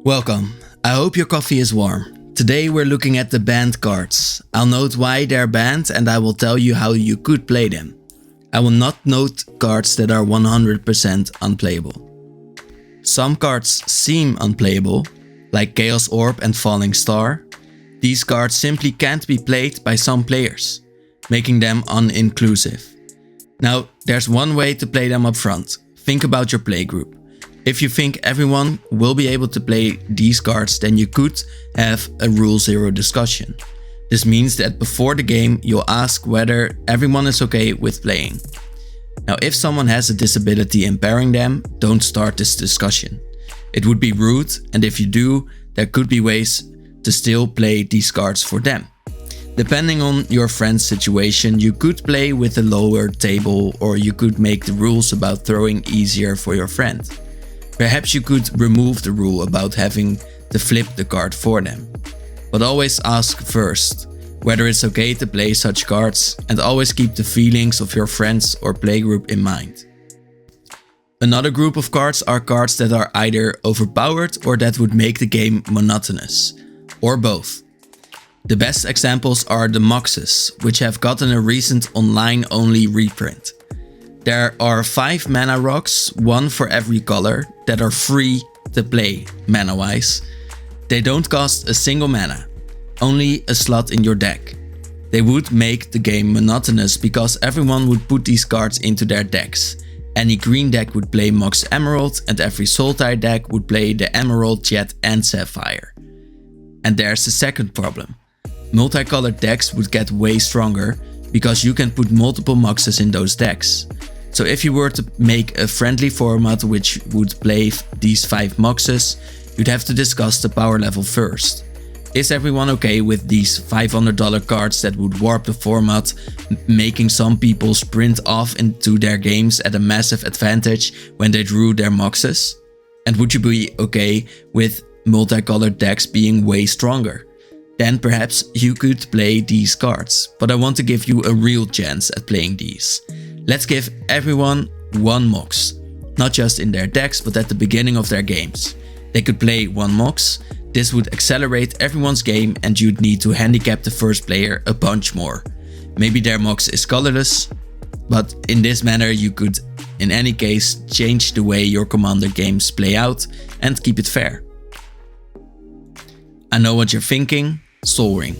Welcome, I hope your coffee is warm. Today we're looking at the banned cards. I'll note why they're banned and I will tell you how you could play them. I will not note cards that are 100% unplayable. Some cards seem unplayable, like Chaos Orb and Falling Star. These cards simply can't be played by some players, making them uninclusive. Now, there's one way to play them up front. Think about your playgroup. If you think everyone will be able to play these cards, then you could have a Rule 0 discussion. This means that before the game, you'll ask whether everyone is okay with playing. Now, if someone has a disability impairing them, don't start this discussion. It would be rude, and if you do, there could be ways to still play these cards for them. Depending on your friend's situation, you could play with a lower table, or you could make the rules about throwing easier for your friend. Perhaps you could remove the rule about having to flip the card for them. But always ask first whether it's okay to play such cards, and always keep the feelings of your friends or playgroup in mind. Another group of cards are cards that are either overpowered or that would make the game monotonous, or both. The best examples are the Moxes, which have gotten a recent online-only reprint. There are 5 mana rocks, one for every color, that are free to play mana-wise. They don't cost a single mana, only a slot in your deck. They would make the game monotonous because everyone would put these cards into their decks. Any green deck would play Mox Emerald and every Sultai deck would play the Emerald, Jet and Sapphire. And there's the second problem. Multicolored decks would get way stronger because you can put multiple Moxes in those decks. So if you were to make a friendly format which would play these 5 Moxes, you'd have to discuss the power level first. Is everyone okay with these $500 cards that would warp the format, making some people sprint off into their games at a massive advantage when they drew their Moxes? And would you be okay with multicolored decks being way stronger? Then perhaps you could play these cards, but I want to give you a real chance at playing these. Let's give everyone one Mox, not just in their decks but at the beginning of their games. They could play one Mox, this would accelerate everyone's game and you'd need to handicap the first player a bunch more. Maybe their Mox is colorless, but in this manner you could in any case change the way your Commander games play out and keep it fair. I know what you're thinking, Sol Ring.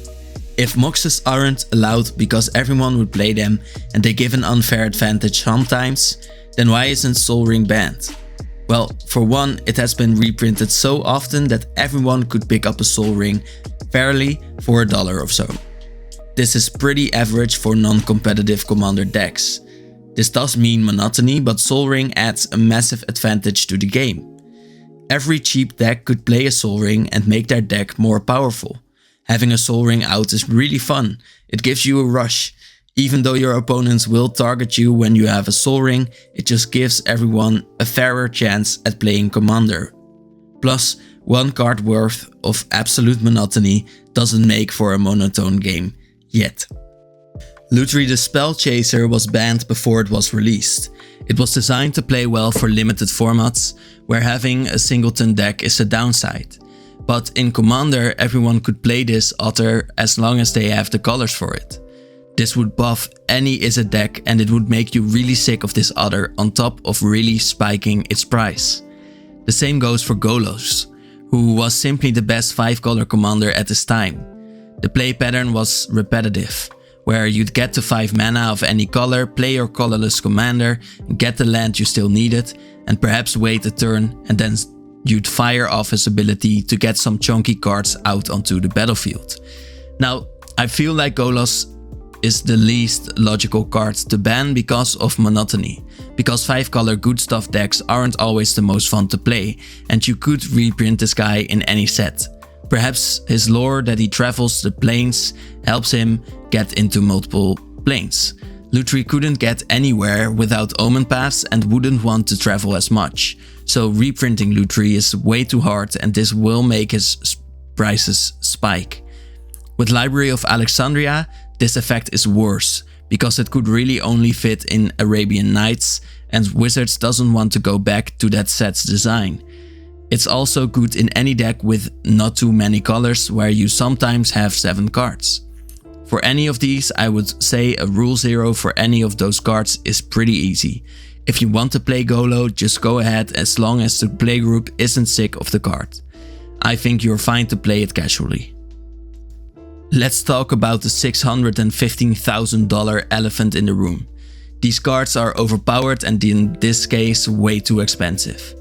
If Moxes aren't allowed because everyone would play them and they give an unfair advantage sometimes, then why isn't Sol Ring banned? Well, for one, it has been reprinted so often that everyone could pick up a Sol Ring fairly for $1 or so. This is pretty average for non-competitive Commander decks. This does mean monotony, but Sol Ring adds a massive advantage to the game. Every cheap deck could play a Sol Ring and make their deck more powerful. Having a Sol Ring out is really fun, it gives you a rush. Even though your opponents will target you when you have a Sol Ring, it just gives everyone a fairer chance at playing Commander. Plus, one card worth of absolute monotony doesn't make for a monotone game, yet. Lutri the Spell Chaser was banned before it was released. It was designed to play well for limited formats, where having a singleton deck is a downside. But in Commander, everyone could play this otter as long as they have the colors for it. This would buff any Izzet deck and it would make you really sick of this otter on top of really spiking its price. The same goes for Golos, who was simply the best 5-color commander at this time. The play pattern was repetitive, where you'd get to 5 mana of any color, play your colorless commander, get the land you still needed, and perhaps wait a turn and then you'd fire off his ability to get some chunky cards out onto the battlefield. Now, I feel like Golos is the least logical card to ban because of monotony. Because 5-color good stuff decks aren't always the most fun to play, and you could reprint this guy in any set. Perhaps his lore that he travels the planes helps him get into multiple planes. Lutri couldn't get anywhere without Omen Paths and wouldn't want to travel as much. So reprinting Lutri is way too hard and this will make his prices spike. With Library of Alexandria, this effect is worse, because it could really only fit in Arabian Nights and Wizards doesn't want to go back to that set's design. It's also good in any deck with not too many colors, where you sometimes have 7 cards. For any of these, I would say a rule 0 for any of those cards is pretty easy. If you want to play Golo, just go ahead as long as the playgroup isn't sick of the card. I think you're fine to play it casually. Let's talk about the $615,000 elephant in the room. These cards are overpowered and in this case way too expensive.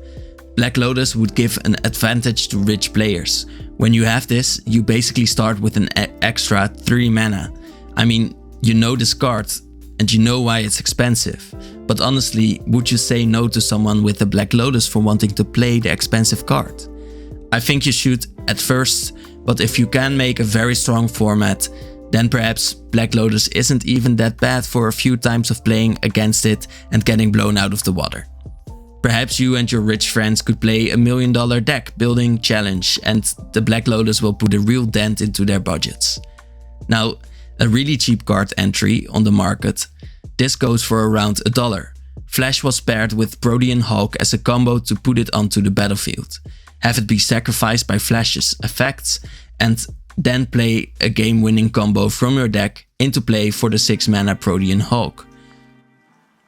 Black Lotus would give an advantage to rich players. When you have this, you basically start with an extra 3 mana. I mean, you know this card and you know why it's expensive. But honestly, would you say no to someone with a Black Lotus for wanting to play the expensive card? I think you should at first, but if you can make a very strong format, then perhaps Black Lotus isn't even that bad for a few times of playing against it and getting blown out of the water. Perhaps you and your rich friends could play $1 million deck building challenge and the Black Lotus will put a real dent into their budgets. Now, a really cheap card entry on the market, this goes for around $1. Flash was paired with Protean Hulk as a combo to put it onto the battlefield. Have it be sacrificed by Flash's effects and then play a game-winning combo from your deck into play for the 6 mana Protean Hulk.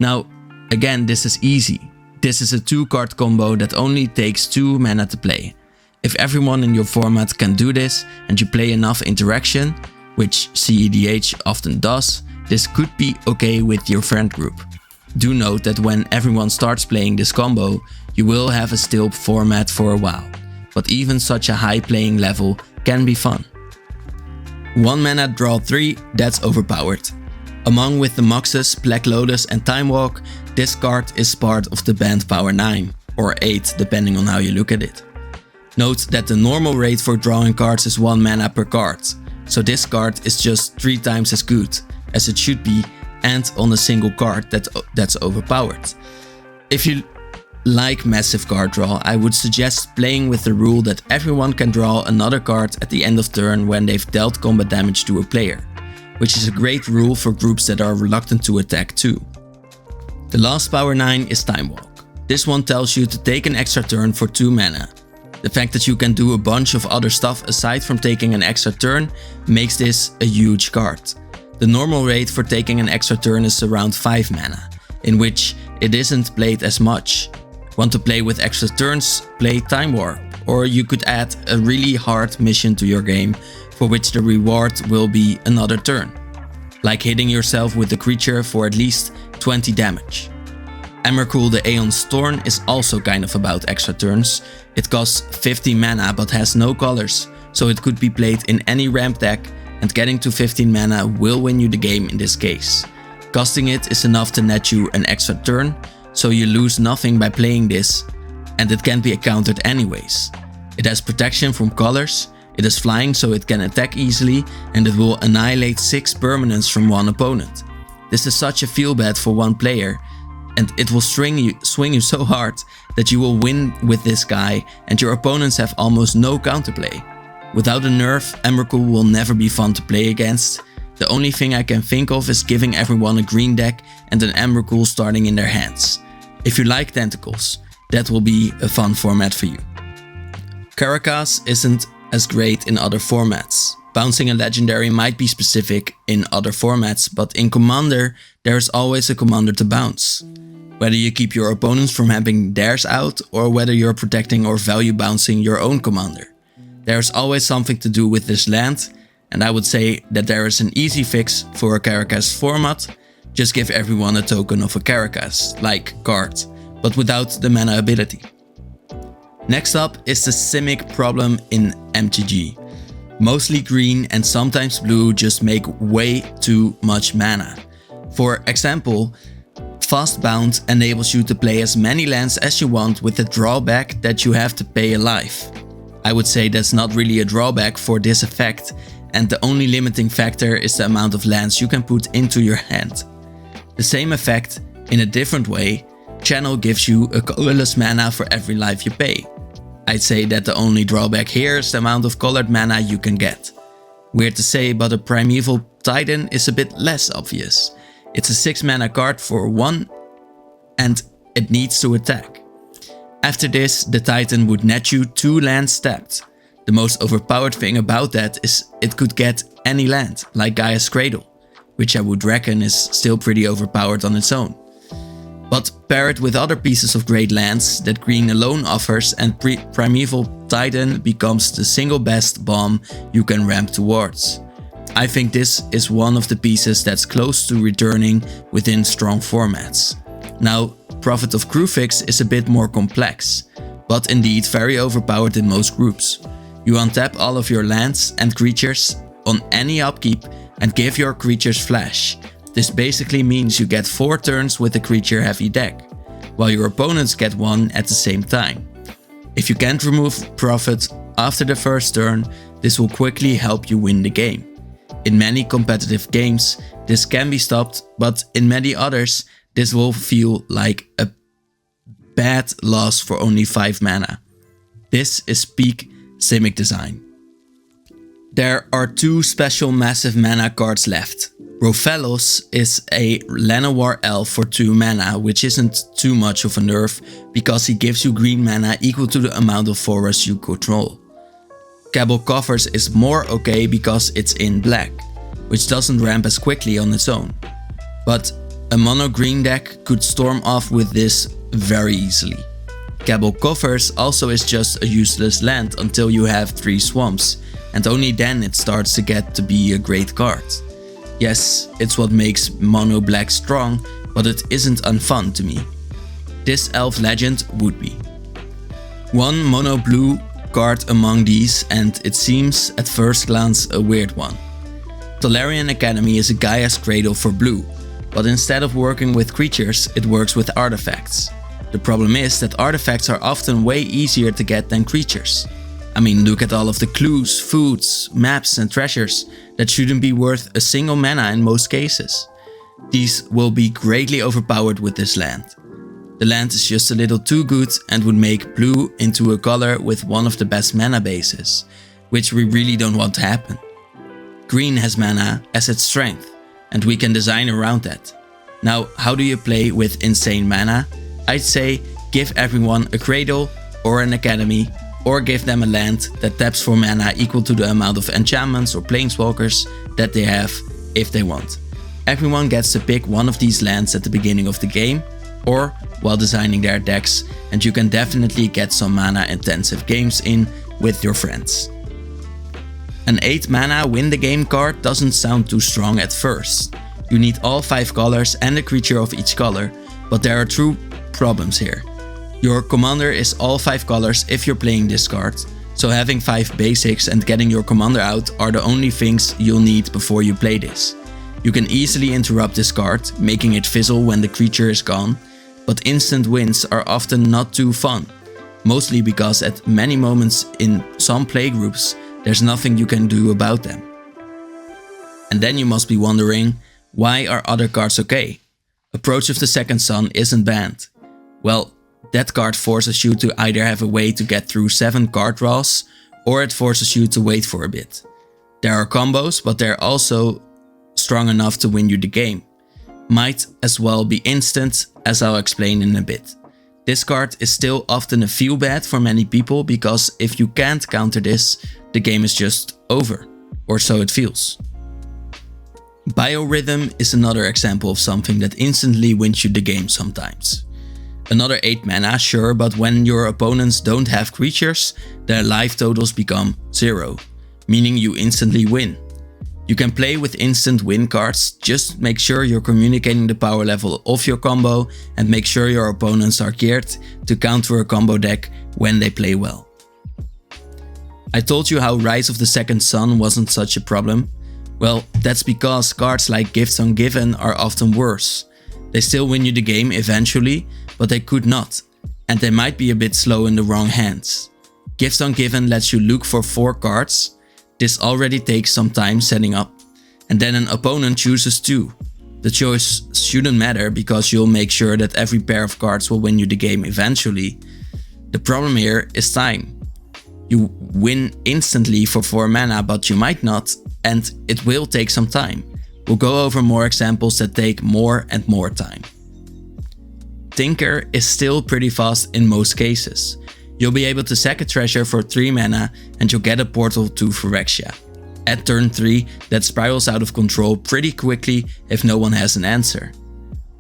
Now, again, this is easy. This is a 2-card combo that only takes 2 mana to play. If everyone in your format can do this and you play enough interaction, which CEDH often does, this could be okay with your friend group. Do note that when everyone starts playing this combo, you will have a still format for a while, but even such a high playing level can be fun. 1 mana draw 3, that's overpowered. Among with the Moxes, Black Lotus and Time Walk, this card is part of the band power 9, or 8 depending on how you look at it. Note that the normal rate for drawing cards is 1 mana per card, so this card is just 3 times as good as it should be and on a single card that's overpowered. If you like massive card draw, I would suggest playing with the rule that everyone can draw another card at the end of turn when they've dealt combat damage to a player, which is a great rule for groups that are reluctant to attack too. The last power 9 is Time Walk. This one tells you to take an extra turn for 2 mana. The fact that you can do a bunch of other stuff aside from taking an extra turn makes this a huge card. The normal rate for taking an extra turn is around 5 mana, in which it isn't played as much. Want to play with extra turns? Play Time Warp, or you could add a really hard mission to your game for which the reward will be another turn, like hitting yourself with the creature for at least 20 damage. Emrakul the Aeon's Thorn is also kind of about extra turns. It costs 15 mana but has no colors, so it could be played in any ramp deck and getting to 15 mana will win you the game in this case. Casting it is enough to net you an extra turn, so you lose nothing by playing this, and it can be countered anyways. It has protection from colors, it is flying so it can attack easily, and it will annihilate 6 permanents from one opponent. This is such a feel bad for one player, and it will swing you so hard that you will win with this guy and your opponents have almost no counterplay. Without a nerf, Emrakul will never be fun to play against. The only thing I can think of is giving everyone a green deck and an Emrakul starting in their hands. If you like tentacles, that will be a fun format for you. Caracas isn't as great in other formats. Bouncing a legendary might be specific in other formats, but in Commander there is always a commander to bounce. Whether you keep your opponents from having theirs out or whether you're protecting or value bouncing your own commander. There's always something to do with this land, and I would say that there is an easy fix for a Caracas format. Just give everyone a token of a Caracas-like card, but without the mana ability. Next up is the simic problem in MTG. Mostly green and sometimes blue just make way too much mana. For example, Fast Bound enables you to play as many lands as you want with the drawback that you have to pay a life. I would say that's not really a drawback for this effect, and the only limiting factor is the amount of lands you can put into your hand. The same effect, in a different way, Channel gives you a colorless mana for every life you pay. I'd say that the only drawback here is the amount of colored mana you can get. Weird to say, but a Primeval Titan is a bit less obvious. It's a 6 mana card for 1 and it needs to attack. After this, the Titan would net you 2 lands tapped. The most overpowered thing about that is it could get any land, like Gaia's Cradle, which I would reckon is still pretty overpowered on its own. But pair it with other pieces of great lands that green alone offers, and Primeval Titan becomes the single best bomb you can ramp towards. I think this is one of the pieces that's close to returning within strong formats. Now, Prophet of Kruphix is a bit more complex, but indeed very overpowered in most groups. You untap all of your lands and creatures on any upkeep and give your creatures flash. This basically means you get 4 turns with a creature heavy deck, while your opponents get 1 at the same time. If you can't remove Prophet after the first turn, this will quickly help you win the game. In many competitive games, this can be stopped, but in many others, this will feel like a bad loss for only 5 mana. This is peak simic design. There are 2 special massive mana cards left. Rofellos is a Llanowar elf for 2 mana, which isn't too much of a nerf because he gives you green mana equal to the amount of forests you control. Cabal Coffers is more okay because it's in black, which doesn't ramp as quickly on its own. But a mono green deck could storm off with this very easily. Cabal Coffers also is just a useless land until you have 3 swamps, and only then it starts to get to be a great card. Yes, it's what makes mono black strong, but it isn't unfun to me. This elf legend would be. 1 mono blue card among these, and it seems at first glance a weird one. Tolarian Academy is a Gaia's Cradle for blue, but instead of working with creatures, it works with artifacts. The problem is that artifacts are often way easier to get than creatures. I mean, look at all of the clues, foods, maps and treasures that shouldn't be worth a single mana in most cases. These will be greatly overpowered with this land. The land is just a little too good and would make blue into a color with one of the best mana bases, which we really don't want to happen. Green has mana as its strength, and we can design around that. Now, how do you play with insane mana? I'd say give everyone a Cradle or an Academy, or give them a land that taps for mana equal to the amount of enchantments or planeswalkers that they have if they want. Everyone gets to pick one of these lands at the beginning of the game or while designing their decks, and you can definitely get some mana intensive games in with your friends. An 8 mana win the game card doesn't sound too strong at first. You need all 5 colors and a creature of each color, but there are true problems here. Your commander is all 5 colors if you're playing this card, so having 5 basics and getting your commander out are the only things you'll need before you play this. You can easily interrupt this card, making it fizzle when the creature is gone, but instant wins are often not too fun, mostly because at many moments in some playgroups there's nothing you can do about them. And then you must be wondering, why are other cards okay? Approach of the Second Sun isn't banned. Well, that card forces you to either have a way to get through 7 card draws, or it forces you to wait for a bit. There are combos, but they're also strong enough to win you the game. Might as well be instant, as I'll explain in a bit. This card is still often a feel bad for many people, because if you can't counter this, the game is just over, or so it feels. Biorhythm is another example of something that instantly wins you the game sometimes. Another 8 mana, sure, but when your opponents don't have creatures, their life totals become 0, meaning you instantly win. You can play with instant win cards, just make sure you're communicating the power level of your combo and make sure your opponents are geared to counter a combo deck when they play well. I told you how Rise of the Second Sun wasn't such a problem. Well, that's because cards like Gifts Ungiven are often worse. They still win you the game eventually, but they could not, and they might be a bit slow in the wrong hands. Gifts Ungiven lets you look for 4 cards. This already takes some time setting up, and then an opponent chooses 2. The choice shouldn't matter because you'll make sure that every pair of cards will win you the game eventually. The problem here is time. You win instantly for 4 mana, but you might not, and it will take some time. We'll go over more examples that take more and more time. Tinker is still pretty fast in most cases. You'll be able to sack a treasure for 3 mana and you'll get a portal to Phyrexia. At turn 3, that spirals out of control pretty quickly if no one has an answer.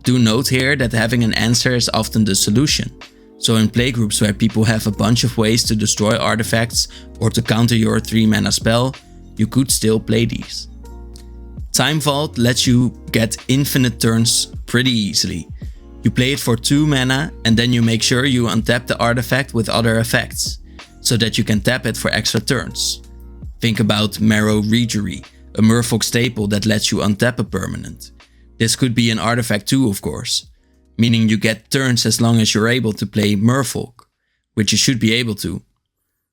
Do note here that having an answer is often the solution. So in playgroups where people have a bunch of ways to destroy artifacts or to counter your 3 mana spell, you could still play these. Time Vault lets you get infinite turns pretty easily. You play it for 2 mana and then you make sure you untap the artifact with other effects, so that you can tap it for extra turns. Think about Marrow-Rager, a Merfolk staple that lets you untap a permanent. This could be an artifact too, of course, meaning you get turns as long as you're able to play Merfolk, which you should be able to.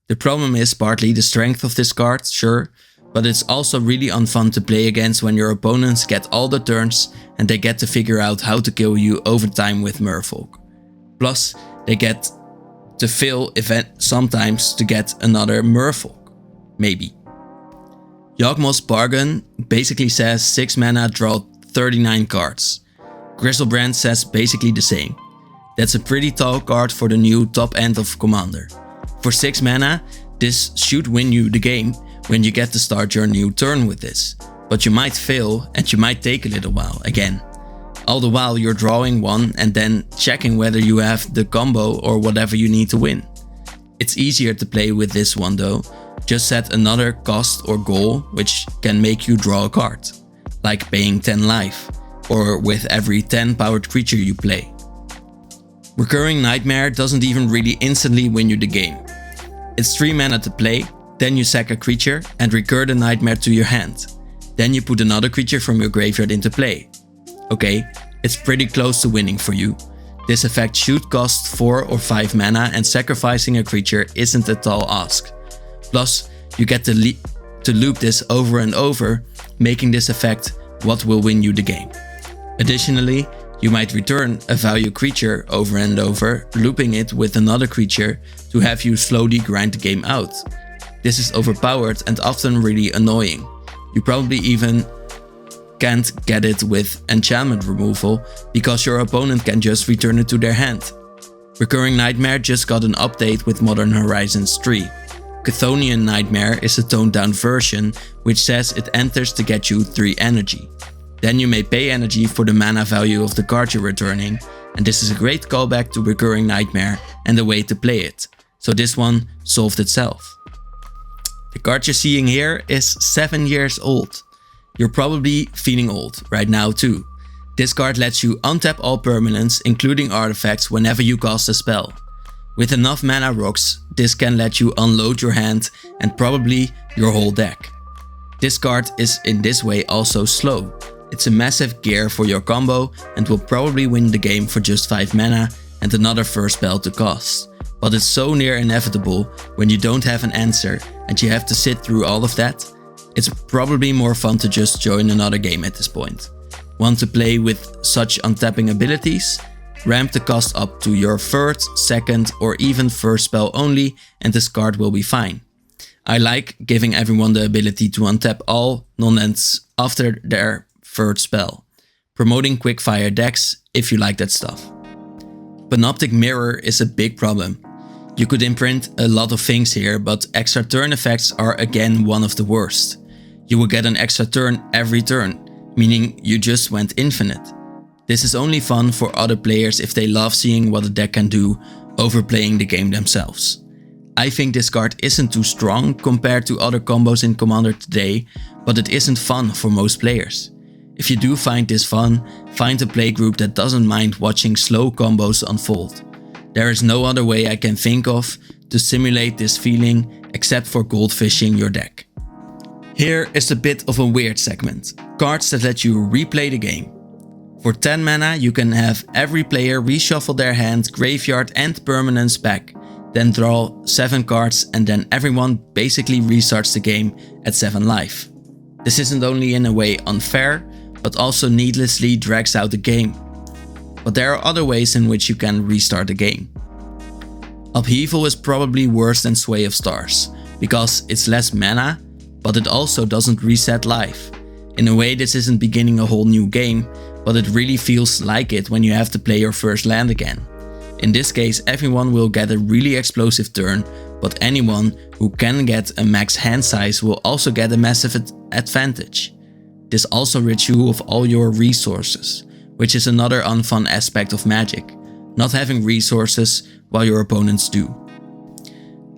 The problem is partly the strength of this card, sure, but it's also really unfun to play against when your opponents get all the turns and they get to figure out how to kill you over time with Merfolk. Plus, they get to fail sometimes to get another Merfolk. Maybe. Yawgmoth's Bargain basically says 6 mana, draw 39 cards. Griselbrand says basically the same. That's a pretty tall card for the new top end of Commander. For 6 mana, this should win you the game when you get to start your new turn with this. But you might fail and you might take a little while again. All the while you're drawing one and then checking whether you have the combo or whatever you need to win. It's easier to play with this one though. Just set another cost or goal which can make you draw a card, like paying 10 life, or with every 10 powered creature you play. Recurring Nightmare doesn't even really instantly win you the game. It's 3 mana to play, then you sack a creature and recur the Nightmare to your hand. Then you put another creature from your graveyard into play. Okay, it's pretty close to winning for you. This effect should cost 4 or 5 mana and sacrificing a creature isn't a tall ask. Plus, you get to loop this over and over, making this effect what will win you the game. Additionally, you might return a value creature over and over, looping it with another creature to have you slowly grind the game out. This is overpowered and often really annoying. You probably even can't get it with enchantment removal because your opponent can just return it to their hand. Recurring Nightmare just got an update with Modern Horizons 3. Chthonian Nightmare is a toned down version which says it enters to get you 3 energy. Then you may pay energy for the mana value of the card you're returning, and this is a great callback to Recurring Nightmare and the way to play it, so this one solved itself. The card you're seeing here is 7 years old. You're probably feeling old right now too. This card lets you untap all permanents, including artifacts, whenever you cast a spell. With enough mana rocks, this can let you unload your hand and probably your whole deck. This card is in this way also slow. It's a massive gear for your combo and will probably win the game for just 5 mana and another first spell to cast. But it's so near inevitable when you don't have an answer and you have to sit through all of that. It's probably more fun to just join another game at this point. Want to play with such untapping abilities? Ramp the cost up to your 3rd, 2nd or even 1st spell only and this card will be fine. I like giving everyone the ability to untap all non-lands after their 3rd spell, promoting quickfire decks if you like that stuff. Panoptic Mirror is a big problem. You could imprint a lot of things here, but extra turn effects are again one of the worst. You will get an extra turn every turn, meaning you just went infinite. This is only fun for other players if they love seeing what a deck can do over playing the game themselves. I think this card isn't too strong compared to other combos in Commander today, but it isn't fun for most players. If you do find this fun, find a playgroup that doesn't mind watching slow combos unfold. There is no other way I can think of to simulate this feeling except for goldfishing your deck. Here is a bit of a weird segment. Cards that let you replay the game. For 10 mana you can have every player reshuffle their hand, graveyard and permanents back, then draw 7 cards and then everyone basically restarts the game at 7 life. This isn't only in a way unfair, but also needlessly drags out the game. But there are other ways in which you can restart the game. Upheaval is probably worse than Sway of Stars, because it's less mana, but it also doesn't reset life. In a way this isn't beginning a whole new game, but it really feels like it when you have to play your first land again. In this case, everyone will get a really explosive turn, but anyone who can get a max hand size will also get a massive advantage. This also rids you of all your resources, which is another unfun aspect of Magic, not having resources while your opponents do.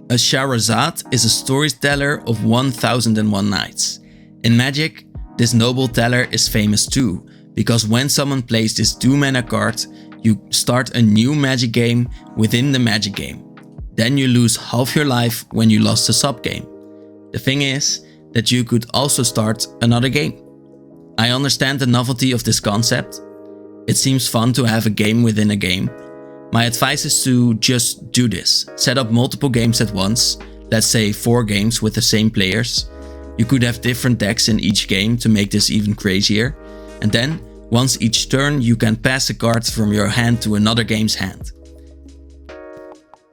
A Shahrazad is a storyteller of 1001 Nights. In Magic, this noble teller is famous too, because when someone plays this 2-mana card, you start a new Magic game within the Magic game. Then you lose half your life when you lost a sub-game. The thing is that you could also start another game. I understand the novelty of this concept. It seems fun to have a game within a game. My advice is to just do this. Set up multiple games at once, let's say 4 games with the same players. You could have different decks in each game to make this even crazier. And then, once each turn, you can pass a card from your hand to another game's hand.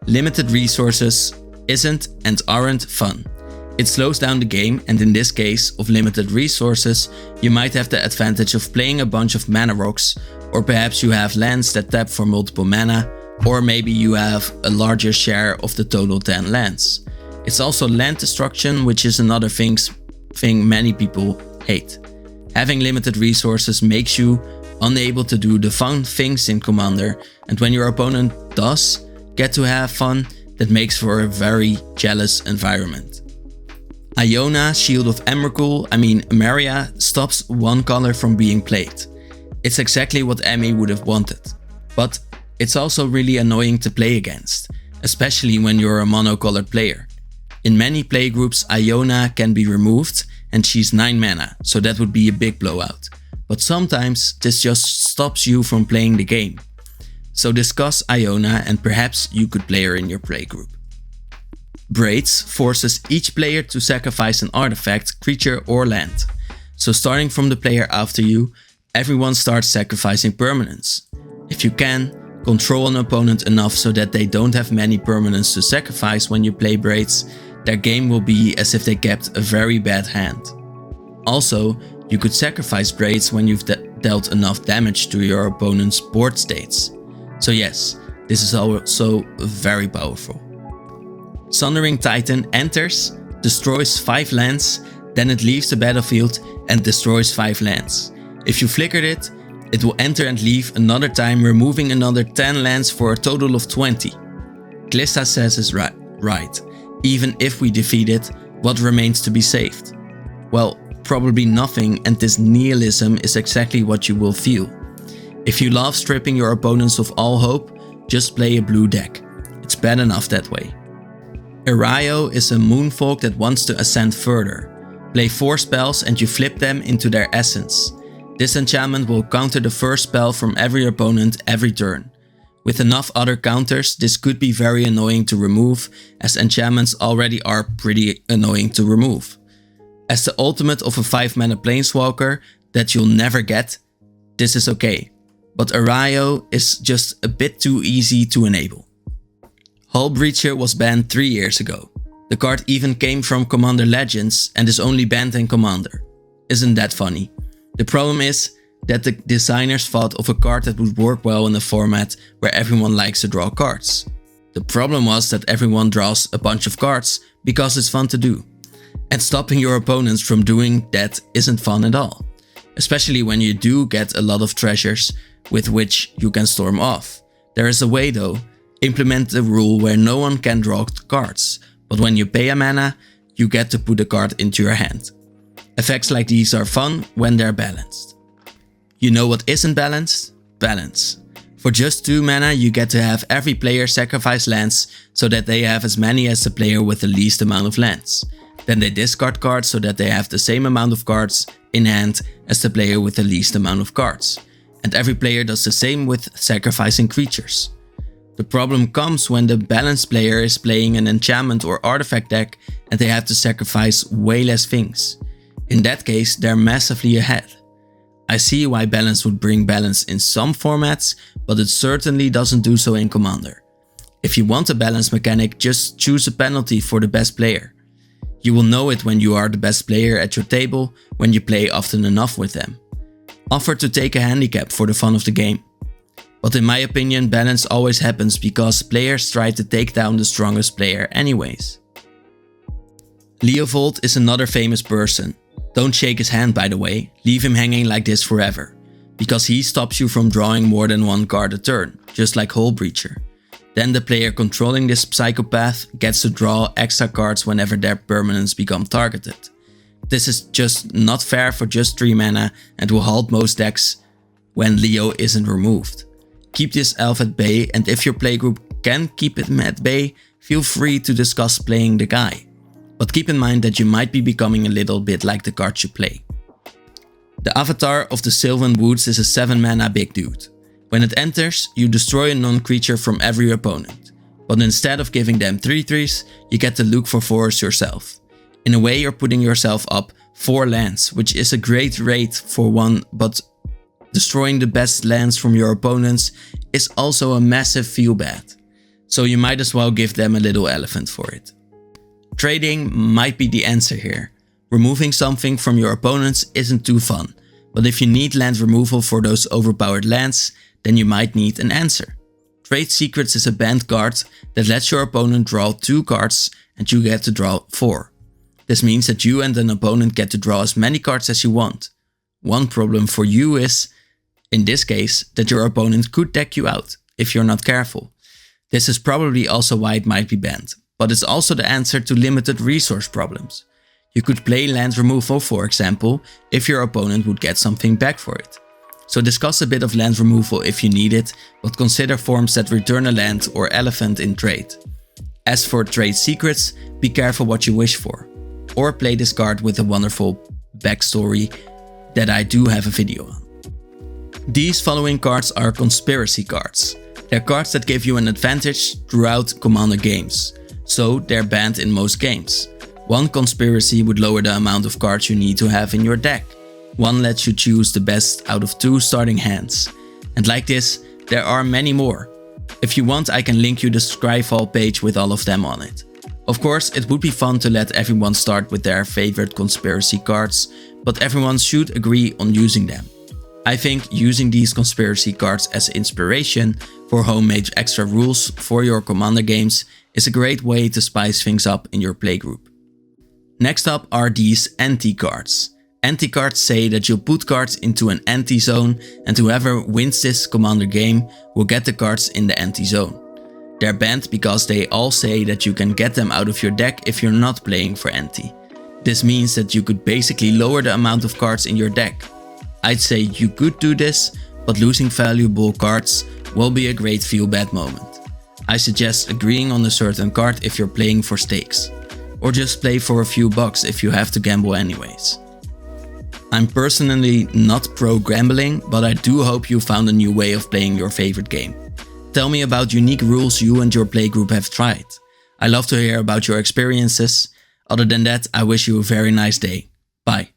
Limited resources isn't and aren't fun. It slows down the game, and in this case of limited resources, you might have the advantage of playing a bunch of mana rocks, or perhaps you have lands that tap for multiple mana, or maybe you have a larger share of the total 10 lands. It's also land destruction, which is another thing many people hate. Having limited resources makes you unable to do the fun things in Commander, and when your opponent does get to have fun, that makes for a very jealous environment. Iona, Shield of Emeria, stops one color from being played. It's exactly what Emmy would have wanted, but it's also really annoying to play against, especially when you're a monocolored player. In many playgroups, Iona can be removed and she's 9 mana, so that would be a big blowout. But sometimes this just stops you from playing the game. So discuss Iona and perhaps you could play her in your playgroup. Braids forces each player to sacrifice an artifact, creature or land. So starting from the player after you, everyone starts sacrificing permanents. If you can, control an opponent enough so that they don't have many permanents to sacrifice when you play Braids, their game will be as if they kept a very bad hand. Also, you could sacrifice Braids when you've dealt enough damage to your opponent's board states. So yes, this is also very powerful. Sundering Titan enters, destroys 5 lands, then it leaves the battlefield and destroys 5 lands. If you flickered it, it will enter and leave another time, removing another 10 lands for a total of 20. Glissa says is right. Even if we defeat it, what remains to be saved? Well, probably nothing, and this nihilism is exactly what you will feel. If you love stripping your opponents of all hope, just play a blue deck. It's bad enough that way. Erayo is a moonfolk that wants to ascend further. Play 4 spells and you flip them into their essence. This enchantment will counter the first spell from every opponent every turn. With enough other counters, this could be very annoying to remove, as enchantments already are pretty annoying to remove. As the ultimate of a 5-mana planeswalker that you'll never get, this is okay. But Erayo is just a bit too easy to enable. Hullbreacher was banned 3 years ago. The card even came from Commander Legends and is only banned in Commander. Isn't that funny? The problem is that the designers thought of a card that would work well in a format where everyone likes to draw cards. The problem was that everyone draws a bunch of cards because it's fun to do. And stopping your opponents from doing that isn't fun at all. Especially when you do get a lot of treasures with which you can storm off. There is a way though. Implement the rule where no one can draw cards, but when you pay a mana, you get to put a card into your hand. Effects like these are fun when they're balanced. You know what isn't balanced? Balance. For just 2 mana you get to have every player sacrifice lands so that they have as many as the player with the least amount of lands. Then they discard cards so that they have the same amount of cards in hand as the player with the least amount of cards. And every player does the same with sacrificing creatures. The problem comes when the balanced player is playing an enchantment or artifact deck and they have to sacrifice way less things. In that case, they're massively ahead. I see why balance would bring balance in some formats, but it certainly doesn't do so in Commander. If you want a balance mechanic, just choose a penalty for the best player. You will know it when you are the best player at your table, when you play often enough with them. offered to take a handicap for the fun of the game. But in my opinion, balance always happens because players try to take down the strongest player anyways. Leovold is another famous person. Don't shake his hand, by the way, leave him hanging like this forever. Because he stops you from drawing more than one card a turn, just like Marrow-Rager. Then the player controlling this psychopath gets to draw extra cards whenever their permanents become targeted. This is just not fair for just 3 mana and will halt most decks when Leo isn't removed. Keep this elf at bay, and if your playgroup can keep him at bay, feel free to discuss playing the guy. But keep in mind that you might be becoming a little bit like the cards you play. The avatar of the Sylvan Woods is a 7 mana big dude. When it enters, you destroy a non-creature from every opponent. But instead of giving them 3/3s, you get to look for 4s yourself. In a way, you're putting yourself up 4 lands, which is a great rate for one, but destroying the best lands from your opponents is also a massive feel bad. So you might as well give them a little elephant for it. Trading might be the answer here. Removing something from your opponents isn't too fun, but if you need land removal for those overpowered lands, then you might need an answer. Trade Secrets is a banned card that lets your opponent draw 2 cards and you get to draw 4. This means that you and an opponent get to draw as many cards as you want. One problem for you is, in this case, that your opponent could deck you out if you're not careful. This is probably also why it might be banned, but it's also the answer to limited resource problems. You could play land removal, for example, if your opponent would get something back for it. So discuss a bit of land removal if you need it, but consider forms that return a land or elephant in trade. As for Trade Secrets, be careful what you wish for. Or play this card with a wonderful backstory that I do have a video on. These following cards are conspiracy cards. They're cards that give you an advantage throughout Commander games, so they're banned in most games. One conspiracy would lower the amount of cards you need to have in your deck. One lets you choose the best out of 2 starting hands. And like this, there are many more. If you want, I can link you the Scryfall page with all of them on it. Of course, it would be fun to let everyone start with their favorite conspiracy cards, but everyone should agree on using them. I think using these conspiracy cards as inspiration for homemade extra rules for your Commander games is a great way to spice things up in your playgroup. Next up are these Ante cards. Ante cards say that you'll put cards into an Ante zone and whoever wins this Commander game will get the cards in the Ante zone. They're banned because they all say that you can get them out of your deck if you're not playing for Ante. This means that you could basically lower the amount of cards in your deck. I'd say you could do this, but losing valuable cards will be a great feel bad moment. I suggest agreeing on a certain card if you're playing for stakes. Or just play for a few bucks if you have to gamble anyways. I'm personally not pro gambling, but I do hope you found a new way of playing your favorite game. Tell me about unique rules you and your playgroup have tried. I love to hear about your experiences. Other than that, I wish you a very nice day. Bye.